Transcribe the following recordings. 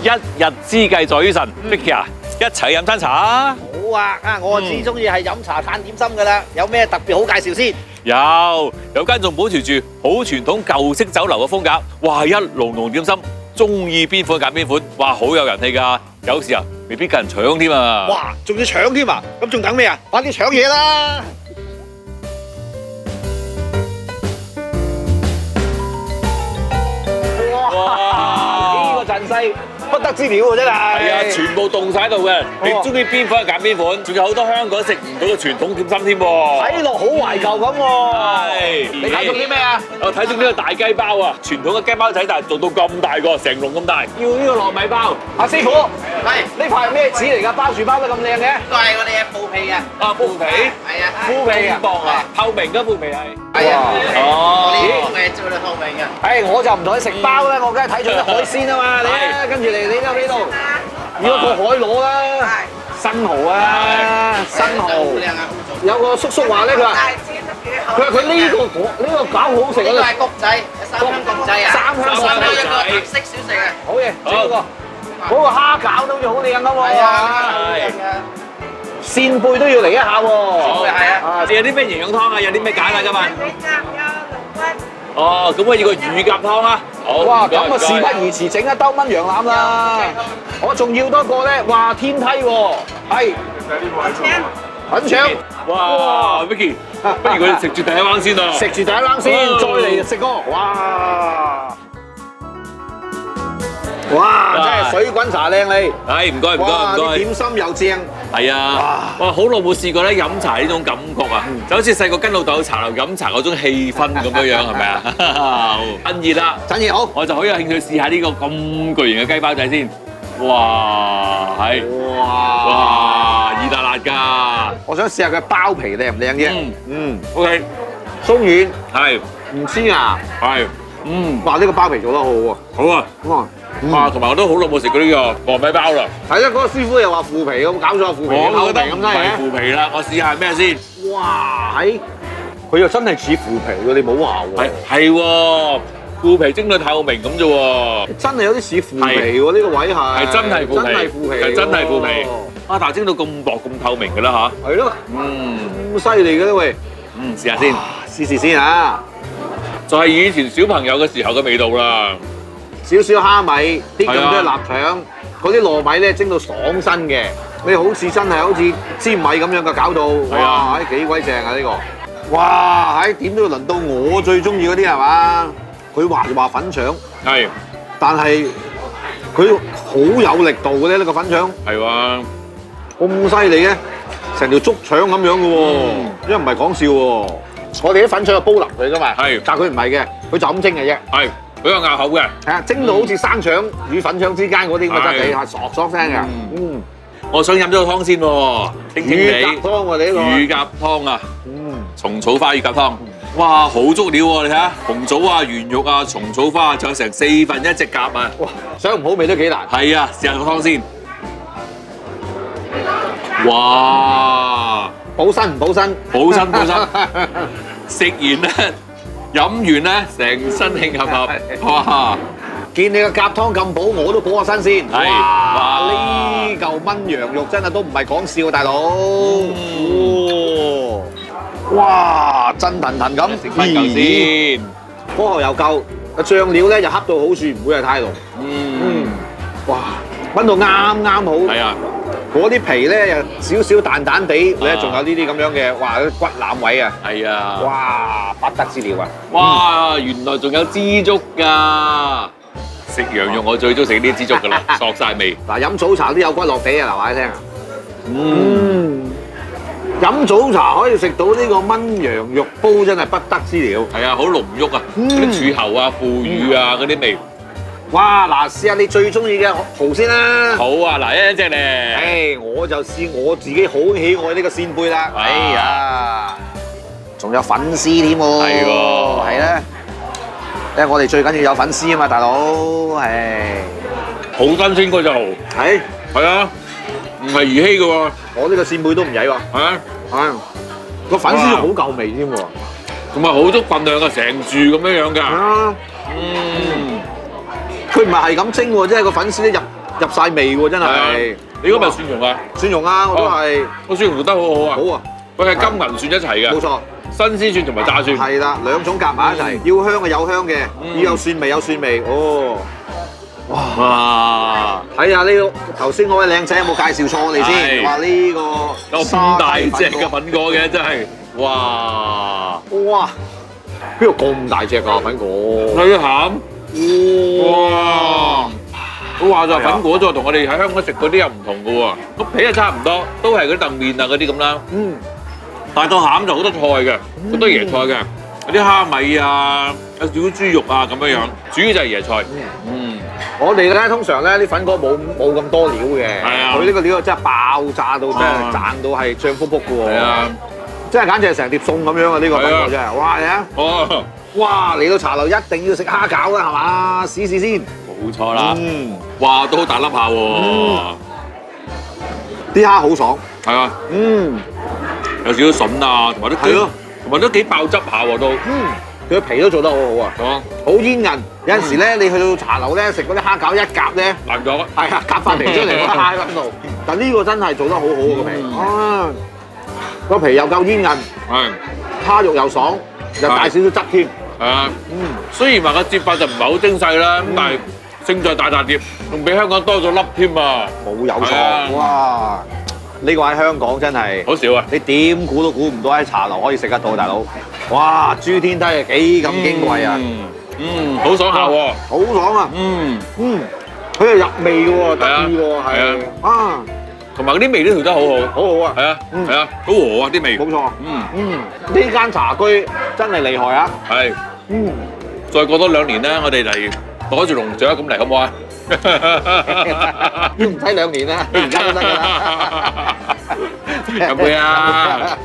一日之計在於晨 ，Vicky 啊，一齊飲餐茶。好啊，我最中意係飲茶嘆點心噶啦，有咩特別好介紹先？有間仲保持住好傳統舊式酒樓嘅風格，哇！一籠籠點心，中意邊款揀邊款，哇！好有人氣㗎，有時啊未必夠人搶添啊！哇，仲要搶添啊！咁仲等咩啊？快啲搶嘢啦！哇！呢個陣勢不得之了喎，真係。係啊，全部凍晒喺度嘅，你中意邊款就揀邊款，仲有好多香港食唔到嘅傳統點心添喎。睇落好懷舊咁喎。係。你睇中啲咩啊？我睇中呢個大雞包啊，傳統嘅雞包仔，但係做到咁大個，成籠咁大。要呢個糯米包。阿師傅，係呢塊係咩紙嚟㗎？包住包得咁靚嘅？都係我哋嘅布皮啊！啊，布皮。係啊，敷皮啊！薄啊，透明嘅布皮係。係啊，我哋哦。布皮做到透明嘅。我就唔同你食包啦，我梗係睇中啲海鮮啊嘛！你啊，跟住嚟呢度，要一個海螺啦，生蠔啊，生蠔。好靚啊！有個叔叔話咧，佢話佢呢個餃好食呢個啊！係谷仔，三香谷仔啊！三香三香一個特色小食啊！好嘢，整嗰個蝦餃都好似好靚咁喎。係啊，好靚㗎！扇貝都要嚟一下喎。係啊！你有啲咩營養湯啊？有啲咩揀啊？今日？哦，咁我要個乳鴿湯啊！好。哇，咁啊事不宜遲，整一兜炆羊腩啦！我仲要多個咧，哇天梯喎，係粉腸。哇 ，Vicky，不如我哋食住第一彎先啊！食住第一籃先，再嚟食個，哇！哇，真係水滾茶靚你。係唔該唔該哇，唔該。啲點心又正。係啊！哇，好耐冇試過咧飲茶呢種感覺啊，就好似細個跟老豆去茶樓飲茶嗰種氣氛咁樣樣，係咪啊？趁熱啦，陳爺好。我就好有興趣試下呢個咁巨型嘅雞包仔先。哇，係哇，熱辣辣㗎。我想試下佢包皮靚唔靚啫。OK，鬆軟，係唔黐牙。係，哇，呢個包皮做得好喎。好啊。哇！哇，同埋我都好耐冇食過呢個糯米包啦。係啦，嗰個師傅又話腐皮咁，搞錯腐皮我覺得唔咁啦係腐皮啦，我試下咩先？哇！佢又真係似腐皮喎，你冇話喎。係喎，腐皮蒸到透明咁啫喎。真係有啲似腐皮喎，呢個位係。係真係腐皮，真係腐皮，係真係腐皮。啊，但係蒸到咁薄咁透明㗎啦嚇。係咯。咁犀利嘅咧喂。試下先。試先嚇。就係以前小朋友嘅時候嘅味道啦。少少蝦米，啲咁多臘腸，嗰啲糯米咧蒸到爽身嘅，你好似真係好似煎米咁樣嘅搞到，哇！幾鬼正啊呢個！哇！點都要輪到我最中意嗰啲係嘛？佢話粉腸，係，但係佢好有力度嘅咧，呢個粉腸係喎，咁犀利嘅，成條竹腸咁樣嘅喎，因為唔係講笑喎。我哋啲粉腸係煲腍佢㗎嘛，係，但係佢唔係嘅，佢就咁蒸嘅啫。係。比較咬口嘅，係啊，蒸到好似生腸與粉腸之間嗰啲咁嘅質地，係嗦嗦聲嘅。我想飲咗個湯先喎，清清地。乳鴿湯我哋呢個。乳鴿湯啊，蟲草花乳鴿湯，哇，好足料喎！你睇下，紅棗啊、圓肉啊、蟲草花，仲有成1/4隻鴿啊！哇，想唔好味都幾難。係啊，試下個湯先。哇！補身唔補身？補身補身。食完咧。飲完咧，成身興合合，哇！見你個鴿湯咁補，我都補下身先。係，哇！呢嚿炆羊肉真係都唔係講笑，大佬。哇！震騰騰咁。食翻嚿先。科學又夠，個醬料咧就恰到好處，唔會係太濃。哇！炆到啱啱好。係啊。嗰啲皮咧又少少彈彈地，咧仲有呢啲咁樣嘅，哇！骨腩位啊，係啊，哇！不得之了啊！哇！原來仲有枝竹㗎，食羊肉我最中意食呢啲枝竹㗎啦，索晒味。嗱，飲早茶都有骨落地啊！嗱，話你聽啊，飲早茶可以食到呢個炆羊肉煲，真係不得之了。係啊，好濃郁啊，嗰啲柱侯啊、腐乳啊嗰啲味。哇！嗱，試下你最中意嘅蠔先啦。好啊，嗱，一隻咧。我就試我自己好喜愛呢個扇貝啦。哎呀，仲有粉絲添喎。係喎。係咧，因為我哋最緊要有粉絲啊嘛，大佬。好新鮮嗰隻蠔。係啊，唔係兒戲嘅喎。我呢個扇貝都唔曳喎。係。個粉絲好夠味添喎。同埋好足份量啊，成柱咁樣樣㗎。佢唔係咁蒸喎，即係個粉絲咧入晒味喎，真係。你嗰咪蒜蓉啊？蒜蓉啊，我都係。個蒜蓉做得好好啊！好啊，佢係金銀蒜一齊嘅，冇錯。新鮮蒜同埋炸蒜。係啦，兩種夾埋一齊，要香嘅有香嘅，要有蒜味有蒜味。哦，哇！睇下呢個頭先嗰位靚仔有冇介紹錯我哋先？話呢個咁大隻嘅粉果嘅真係，哇！哇！邊度咁大隻㗎粉果？佢鹹，哇！佢話就粉果咗，同我哋喺香港食嗰啲又唔同嘅喎，個皮係差唔多，都係嗰啲燉麵啊嗰啲咁啦。嗯，但係個餡就好多菜嘅，好多椰菜嘅，有啲蝦米啊，有少少豬肉啊咁樣樣，主要就係椰菜。嗯，我哋咧通常咧啲粉果冇咁多料嘅，佢呢個料真係爆炸到，真係賺到係脹卜卜嘅喎。係啊，真係簡直係成碟餸咁樣啊！呢個粉果真係，哇你啊！哦，哇嚟到茶樓一定要食蝦餃啦，係嘛？試試先。冇錯啦。哇，都好大粒下喎。啲蝦好爽。係啊。有少少筍啊，同埋都幾爆汁下喎都。佢皮都做得好好啊。好煙韌。有陣時咧，你去到茶樓咧食嗰啲蝦餃一夾咧，爛咗。係啊，夾塊皮出嚟個蝦喺度。但呢個真係做得好好啊個皮。啊，個皮又夠煙韌。係。蝦肉又爽，又大少少汁添。係啊。雖然話個折法就唔係好精細啦，咁但係勝在大笪碟，仲比香港多咗粒添啊！冇有錯。哇！呢個喺香港真係好少啊！你點估都估唔到喺茶樓可以食得到，大佬！哇！豬天梯係幾咁矜貴啊！好爽下喎！好爽啊！佢係入味嘅喎，得意喎，係啊！同埋嗰啲味都調得好好，好好啊！係啊，係啊，好和啊啲味。冇錯。呢間茶居真係厲害啊！係。再過多2年咧，我哋嚟攞住龍獎咁嚟，好唔好啊？都唔使2年啦，而家都得㗎啦。飲杯啊！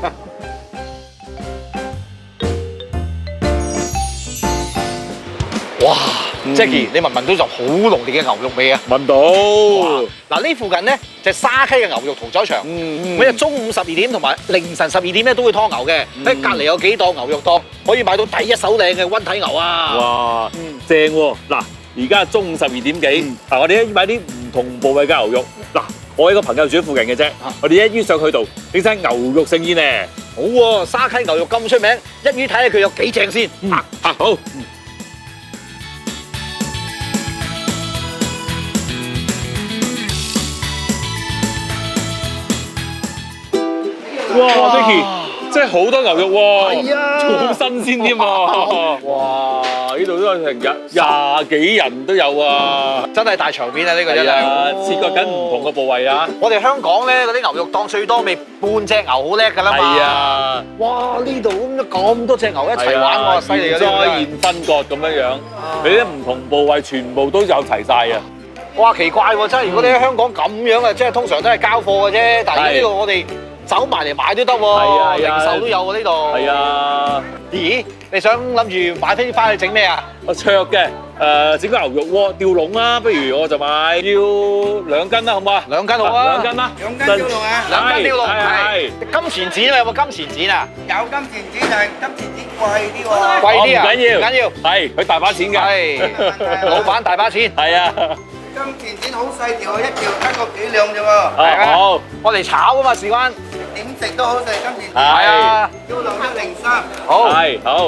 哇 ，Jackie，你聞到就好濃烈嘅牛肉味啊！聞到。嗱，呢附近咧就係沙溪嘅牛肉屠宰場，每日中午12點同埋凌晨12點咧都會劏牛嘅。喺隔離有幾檔牛肉檔，可以買到第一手靚嘅溫體牛啊！哇，正喎！嗱，而家中午12點幾，嗱，我哋一買啲唔同部位嘅牛肉。嗱，我有個朋友住喺附近嘅啫，我哋一於上去度整餐牛肉盛宴咧。好喎，沙溪牛肉咁出名，一於睇下佢有幾正先。好。哇 ，Vicky， 真係好多牛肉喎，係啊，好新鮮添喎，哇，呢度都有成20幾人都有啊，真係大場面啊！呢個真係，切割緊唔同嘅部位啊！我哋香港咧嗰啲牛肉檔最多咪半隻牛好叻㗎啦嘛，係啊，哇！呢度咁多隻牛一齊玩，哇，犀利啊！再現分割咁樣樣，你啲唔同部位全部都有齊晒啊！哇，奇怪喎！真係，如果你喺香港咁樣啊，即係通常都係交貨嘅啫，但係呢度我哋走埋嚟買都得喎，零售都有喎呢度。係啊。咦？你想諗住買翻去整咩啊？我灼嘅，整個牛肉鍋吊籠啦，不如我就買要2斤啦，好唔好啊？2斤好啊。2斤啦。 2斤吊籠啊！2斤吊籠係。金錢剪啊？有冇金錢剪啊？有金錢剪，但係金錢剪貴啲喎。貴啲啊？唔緊要，唔緊要。係，佢大把錢㗎。係。老闆大把錢。係啊。金錢剪好細條，一條得個幾兩啫喎。係啊。好，我哋炒啊嘛，事關。點食都好食，金錢剪。係啊。吊籠103。好。係，好。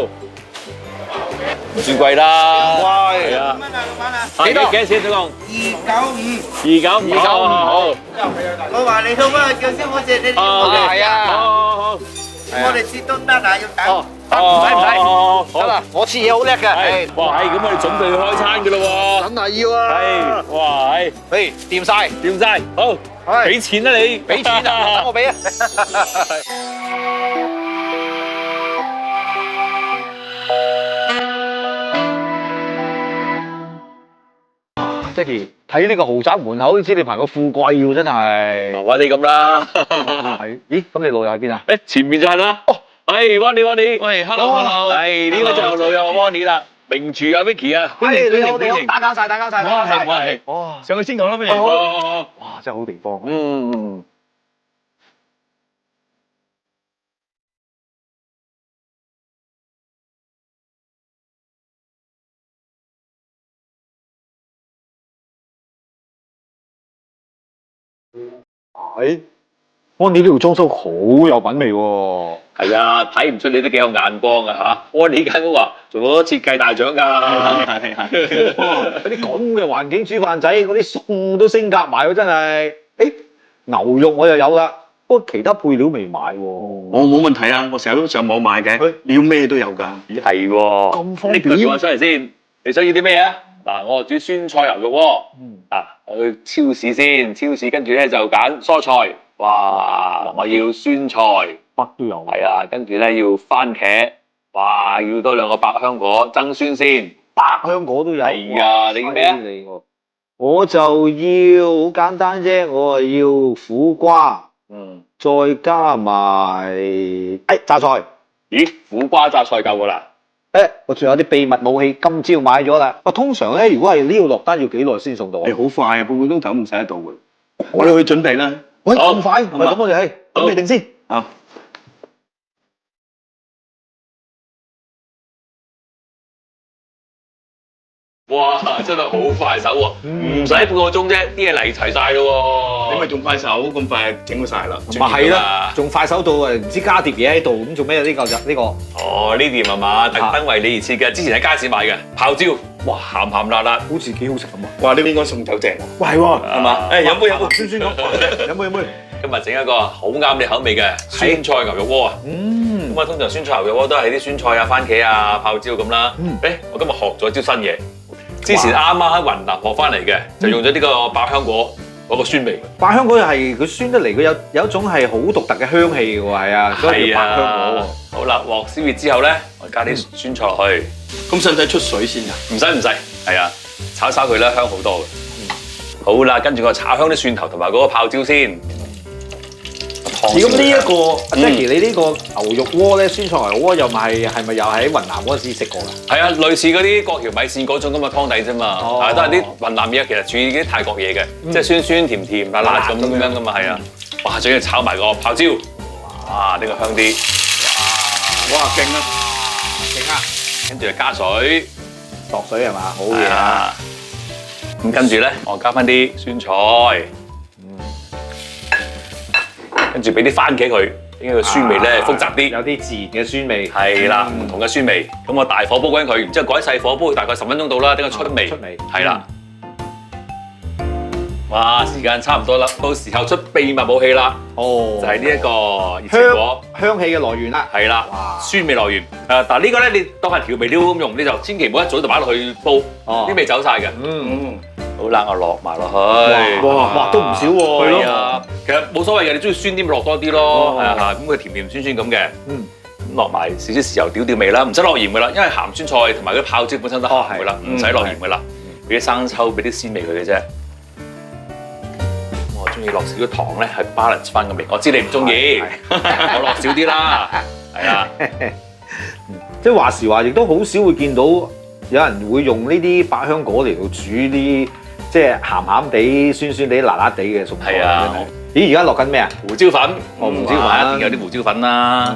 唔算貴啦。貴。係啊。幾蚊啊，老闆啊？幾多錢總共？295。好。我話你到嗰日叫師傅食，你係啊。好。我哋切都得啊，要等。唔使，得啦，我切嘢好叻嘅。哇，咁我哋準備開餐㗎咯喎。梗係要啊。哇，掂晒，掂晒，好，俾錢啦你，俾錢啊，等我俾啊。Jackie，睇呢個豪宅門口，知你排個富貴喎，真係。話你咁啦。係，咦？咁你老友喺邊啊？前面就係啦。哦。Wanny，喂 ，hello，呢個就老友 Wanny 啦，名廚阿 Vicky 啊，你好，打攪晒，係，哇，上去先講啦，不如，哇，真係好地方，安妮呢度裝修好有品味喎。係啊，睇唔出你都幾有眼光啊嚇！安妮間屋啊，做咗設計大獎㗎。係。嗰啲咁嘅環境煮飯仔，嗰啲餸都升格埋喎，真係。牛肉我又有啦，不過其他配料未買喎。我冇問題啊，我成日都上網買嘅，料咩都有㗎。咦係喎，咁方便拎個電話出嚟先。你想要啲咩啊？嗱，我煮酸菜牛肉鍋。去超市先，超市跟住咧就揀蔬菜。哇！我要酸菜。乜都有。係啊，跟住咧要番茄。哇！要多2個百香果增酸先。百香果都有。係啊，你要咩啊？我就要好簡單啫，我係要苦瓜，再加埋榨菜。咦，苦瓜榨菜夠㗎啦？我仲有啲秘密武器，今朝買咗啦。通常咧，如果係呢度落單要幾耐先送到啊？好快啊，半個鐘頭唔使得到嘅。我哋去準備啦。喂，咁快？唔係咁我哋係準備定先。好。哇！真係好快手喎，唔使半個鐘啫，啲嘢嚟齊晒咯喎。你咪仲快手，咁快整好晒啦。咪係啦，仲快手到啊！唔知加碟嘢喺度，咁做咩啊？呢個就呢個。哦，呢碟係嘛？特登為你而設嘅，之前喺街市買嘅泡椒，哇，鹹鹹辣辣，好似幾好食咁啊！哇！呢邊應該送酒正喎。喂，係喎，係嘛？飲杯，酸酸咁，飲杯。今日整一個好啱你口味嘅酸菜牛肉鍋啊！咁啊，通常酸菜牛肉鍋都係啲酸菜啊、番茄啊、泡椒咁啦。我今日學咗招新嘢。之前啱啱喺雲南學翻嚟嘅，就用咗呢個百香果嗰個酸味。百香果又係佢酸得嚟，佢有一種係好獨特嘅香氣嘅喎，係啊，所以叫百香果喎。好啦，鑊燒熱之後咧，我加啲酸菜落去。咁使唔使出水先㗎？唔使，係啊，炒一炒佢咧，香好多嘅。好啦，跟住我炒香啲蒜頭同埋嗰個泡椒先。咁呢一個 Jackie，你呢個牛肉鍋咧，酸菜牛肉鍋係咪又喺雲南嗰陣時食過㗎？係啊，類似嗰啲國橋米線嗰種咁嘅湯底啫嘛，都係啲雲南嘢，其實煮啲泰國嘢嘅，即係酸酸甜甜辣辣咁樣噶嘛，係啊。哇，仲要炒埋個泡椒，哇，呢個香啲，哇，勁啊！勁啊！跟住就加水，落水係嘛？好嘢啊！咁跟住咧，我加翻啲酸菜。跟住俾啲番茄佢，應該個酸味咧複雜啲，有啲自然嘅酸味。係啦，唔同嘅酸味。咁我大火煲緊佢，然之後改細火煲大概10分鐘到啦，等佢出味。出味。係啦。哇，時間差唔多啦，到時候出秘密武器啦。就係呢一個熱情果香氣嘅來源啦。係啦，酸味來源。但係呢個咧，你當係調味料咁用，你就千祈唔好一早就擺落去煲，啲味走晒嘅。好啦，我落埋落去。哇，都唔少喎。係啊，其實冇所謂嘅，你中意酸啲咪落多啲咯。係啊，咁佢甜甜酸酸咁嘅。咁落埋少少豉油調味啦，唔使落鹽噶啦，因為鹹酸菜同埋嗰啲泡椒本身都鹹噶啦，唔使落鹽噶啦，俾啲生抽，俾啲鮮味佢嘅啫。我中意落少少糖咧，係 balance 翻個味。我知你唔中意，我落少啲啦。係啊，即係話時話，亦都好少會見到有人會用呢啲百香果嚟到煮啲。即係鹹鹹地、酸酸地、辣辣地嘅餸菜。係啊！咦，而家落緊咩啊？胡椒粉。胡椒粉一定有啲胡椒粉啦。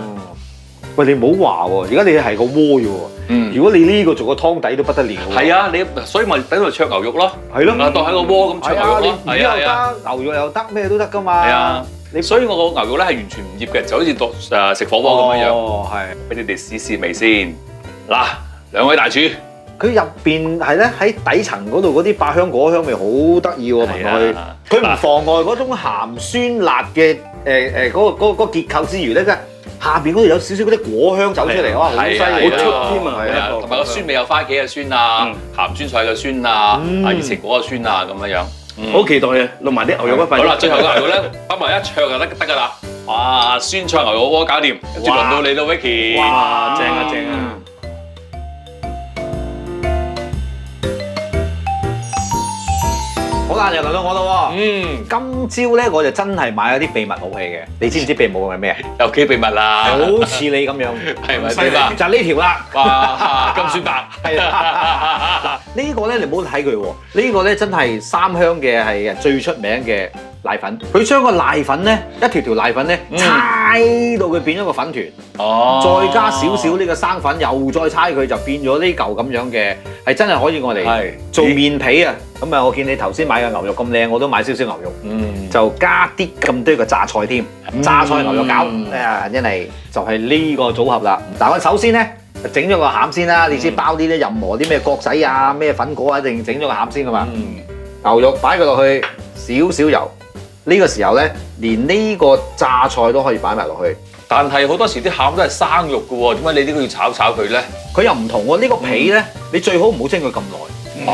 喂，你唔好話喎，而家你係個鍋啫喎。如果你呢個做個湯底都不得了。係啊，你所以咪等佢灼牛肉咯。係咯。當喺個鍋咁灼牛肉咯。魚又得，牛肉又得，咩都得㗎嘛。係啊。所以我個牛肉咧係完全唔醃嘅，就好似食火鍋咁樣樣。哦，係。俾你哋試試味先。嗱，2位大廚。佢入邊係咧喺底層嗰度嗰啲百香果香味好得意喎，聞落去。佢唔妨礙嗰種鹹酸辣嘅嗰個結構之餘咧，下邊嗰度有少少嗰啲果香走出嚟，哇，好犀利，好出添啊！係啊，同埋個酸味有番茄嘅酸啊，鹹酸菜嘅酸啊，熱情果嘅酸啊咁樣樣。好期待啊！落埋啲牛肉一塊。好啦，最後個牛肉咧，擺埋一灼就得㗎啦。哇！酸菜牛肉鍋搞掂，跟住輪到你啦 Vicky。哇！正啊正啊！好啦，又輪到我啦喎。今朝咧我就真係買咗啲秘密武器嘅。你知唔知秘密武器係咩？有幾秘密啦？好似你咁樣，係咪先啊？就呢條啦。哇！金酸白。係啦。呢個咧你唔好睇佢喎。呢個咧真係三香嘅係最出名嘅奶粉。佢將個奶粉咧一條條奶粉咧搓到佢變咗個粉團。再加少少呢個生粉，又再猜佢就變咗呢嚿咁樣嘅，係真係可以我哋做麵皮啊！咁啊，我見你頭先買嘅牛肉咁靚，我都買少少牛肉，就加啲咁多嘅榨菜添，榨菜牛肉餃，真係就係呢個組合啦。嗱，我首先咧就整咗個餡先啦，你知包啲咧任何啲咩角仔啊、咩粉果啊，一定整咗個餡先噶嘛。牛肉擺佢落去，少少油，呢個時候咧，連呢個榨菜都可以擺埋落去。但係好多時啲餡都係生肉嘅喎，點解你呢個要炒炒佢咧？佢又唔同喎，呢個皮咧，你最好唔好蒸佢咁耐，你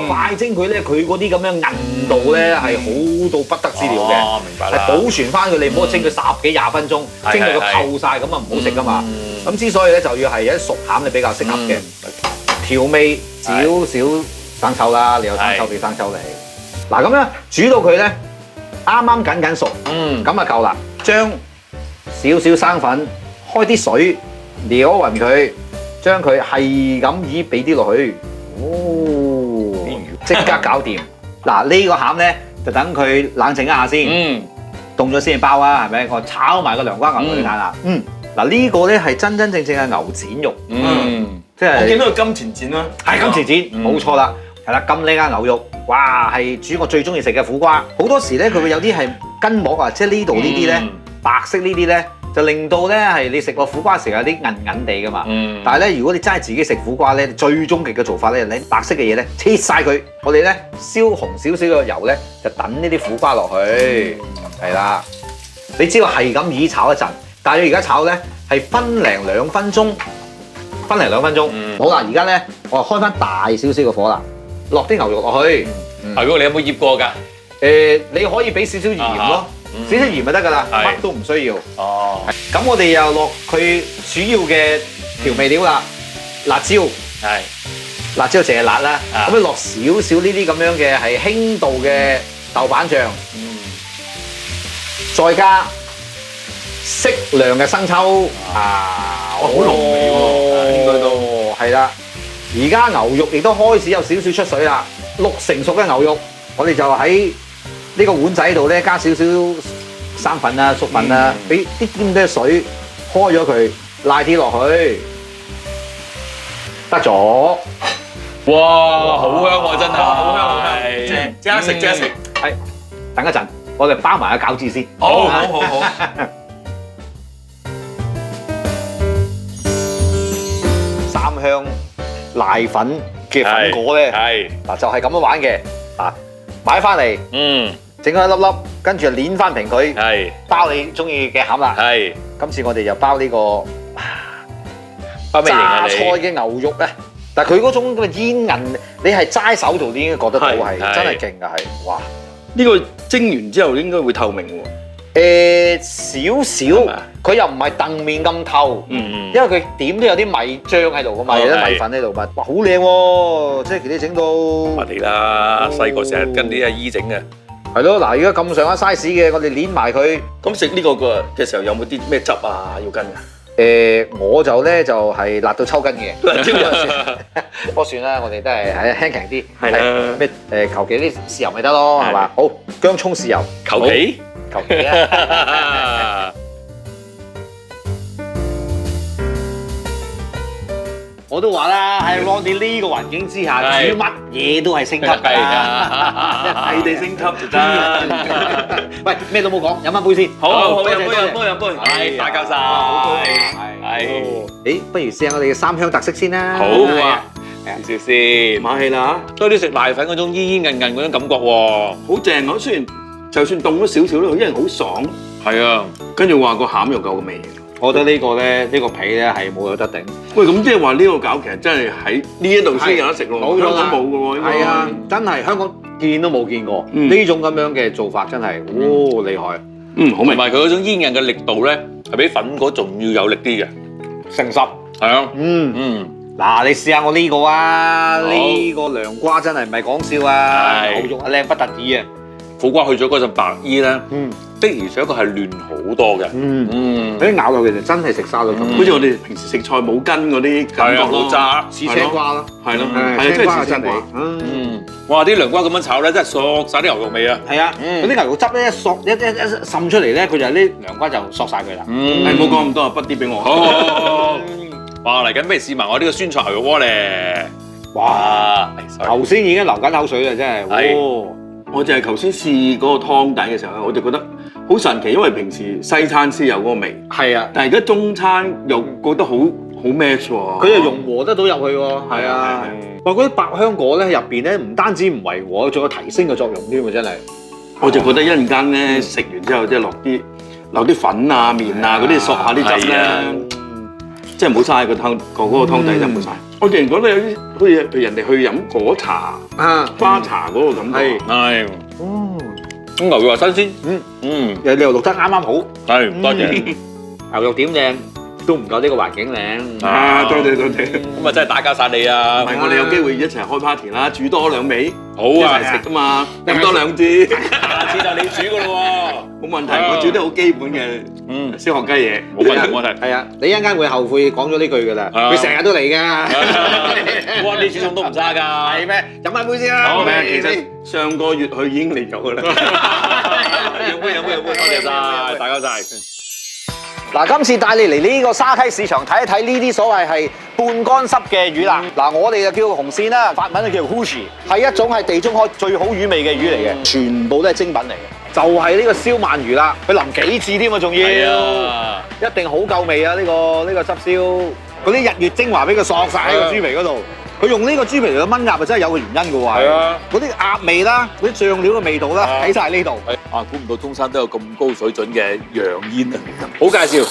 快蒸佢咧，佢嗰啲咁樣韌度咧係好到不得之了嘅。明白啦。係保存翻佢，你唔好蒸佢10幾20分鐘，蒸到佢透晒咁啊唔好食噶嘛。咁之所以咧就要係有啲熟餡你比較適合嘅，調味少少生抽啦，你有生抽俾生抽嚟。嗱咁樣煮到佢咧啱緊熟，咁啊夠啦，將少少生粉，開啲水，撩勻佢，將佢係咁依俾啲落去，即刻搞掂。嗱呢個餡咧就等佢冷靜一下先，凍咗先包啊，係咪？我炒埋個涼瓜牛去睇啦。嗱呢個咧係真正嘅牛展肉，即係我見到佢金錢展啦，係金錢展，冇錯啦。係啦，咁靚嘅牛肉，哇係煮我最中意食嘅苦瓜。好多時咧佢會有啲係筋膜啊，即係呢度呢啲咧白色呢啲咧。就令到咧係你食個苦瓜時有啲韌韌地噶嘛，但係咧如果你真係自己食苦瓜咧，最終極嘅做法咧，你白色嘅嘢咧切晒佢，我哋咧燒紅少少嘅油咧，就等呢啲苦瓜落去，係啦。你知道係咁以炒一陣，但係你而家炒咧係分零兩分鐘。好啦，而家咧我開翻大少少嘅火啦，落啲牛肉落去。如果你有冇醃過㗎？你可以俾少少鹽咯。少少鹽就得㗎啦，乜都唔需要。咁我哋又落佢主要嘅調味料啦，辣椒。辣椒淨係辣啦。咁你落少少呢啲咁樣嘅係輕度嘅豆瓣醬，再加適量嘅生抽。好濃味喎，應該都係啦。而家牛肉亦都開始有少少出水啦，6成熟嘅牛肉，我哋就喺呢個碗仔度咧加少少生粉啊、粟粉啊，俾啲咁多水開咗佢，拉啲落去，得咗。哇，好香喎，真係，好香，即刻食，即刻食。係，等一陣，我哋包埋個餃子先。好。三香瀨粉嘅粉果咧，嗱就係咁樣玩嘅。嗱，買翻嚟，整開一粒粒，跟住就攣翻平佢，包你中意嘅餡啦。今次我哋就包呢個榨菜嘅牛肉咧，但係佢嗰種嘅煙韌，你係齋手做已經覺得到係真係勁㗎，係哇！呢個蒸完之後應該會透明喎。少少，佢又唔係燉麵咁透，因為佢點都有啲米漿喺度噶嘛，有啲米粉喺度嘛，哇，好靚喎！即係佢哋整到，我哋啦，細個成日跟啲阿姨整嘅，係咯，嗱，而家咁上下 size 嘅，我哋攣埋佢。咁食呢個嘅時候有冇啲咩汁啊要跟㗎？我就咧就係辣到抽筋嘅，辣椒不過算啦，我哋都係輕強啲，係啦，咩求其啲豉油咪得咯，係嘛？好，薑葱豉油，求其。求其啊！我都話啦，喺 Ronnie 呢個環境之下，煮乜嘢都係升級㗎，係地升級就真。喂，咩都冇講，飲一杯先。好，飲杯。係，大夠晒。係。誒，不如試下我哋嘅三香特色先啦。好啊，試試先。買氣啦，多啲食瀨粉嗰種煙煙韌韌嗰種感覺喎。好正啊！雖然就算凍咗少少都，因為好爽。係啊，跟住話個餡又夠味。我覺得呢個咧，呢個皮咧係冇有得頂。喂，咁即係話呢個餃其實真係喺呢一度先有得食咯，香港冇嘅喎。係啊，真係香港見都冇見過呢種咁樣嘅做法，真係厲害。好明。同埋佢嗰種煙韌嘅力度咧，係比粉果仲要有力啲嘅，誠實。係啊。嗱，你試下我呢個啊，呢個涼瓜真係唔係講笑啊，牛肉靚不特止啊！苦瓜去咗嗰陣白衣咧，的而且確係嫩好多嘅。啲咬落其實真係食沙律咁，好似我哋平時食菜冇根嗰啲感覺咯，渣似青瓜咯，係咯，青瓜真係。哇！啲涼瓜咁樣炒咧，真係索晒啲牛肉味啊！係啊，嗰啲牛肉汁咧一索一滲出嚟咧，佢就係啲涼瓜就索晒佢啦。係冇講咁多啊，筆啲俾我。好，哇！嚟緊不如試埋我呢個酸菜牛肉鍋咧。哇！頭先已經流緊口水啦，真係。係我就係頭先試嗰個湯底嘅時候咧，我就覺得好神奇，因為平時西餐先有嗰個味，係啊，但係而家中餐又覺得好 match 喎。佢就融合得到入去喎。係啊，話嗰啲百香果咧入邊咧，唔單止唔違和，仲有提升嘅作用添喎，真係。我就覺得一陣間咧食完之後，即係落啲粉啊、麵啊嗰啲索下啲汁咧，即係唔好嘥個湯嗰個湯底就唔好嘥。我突然覺得有啲好似人哋去飲果茶啊、花茶嗰個感覺。係，咁牛肉又新鮮，你又錄得啱啱好。係，多謝。牛肉點靚都唔夠呢個環境靚。啊，多謝。咁啊真係打攪晒你啊！唔係我哋有機會一齊開 party 啦，煮多兩味，好啊，一齊食啊嘛，飲多兩支。下次就你煮噶咯喎。冇問題，我煮得好基本嘅，燒學雞嘢，冇問題冇問題。係啊，你一陣間會後悔講咗呢句㗎啦。佢成日都嚟㗎。哇！你煮餸都唔差㗎。係咩？飲下杯先啦。好咩？其實上個月佢已經嚟咗㗎啦。飲杯，多謝晒，大家晒。嗱，今次帶你嚟呢個沙溪市場睇一睇呢啲所謂係半乾濕嘅魚啦。嗱，我哋就叫紅線啦，法文就叫 Houchi， 係一種係地中海最好魚味嘅魚嚟嘅，全部都係精品嚟嘅。就係呢個燒鰻魚啦，佢淋幾次添啊，仲要，一定好夠味啊！呢個汁燒，嗰啲日月精華俾佢索晒喺個豬皮嗰度。佢用呢個豬皮嚟燜鴨啊，真係有個原因嘅喎。係啊，嗰啲鴨味啦，嗰啲醬料嘅味道啦，喺晒呢度。啊，估唔到中山都有咁高水準嘅羊煙啊！好介紹。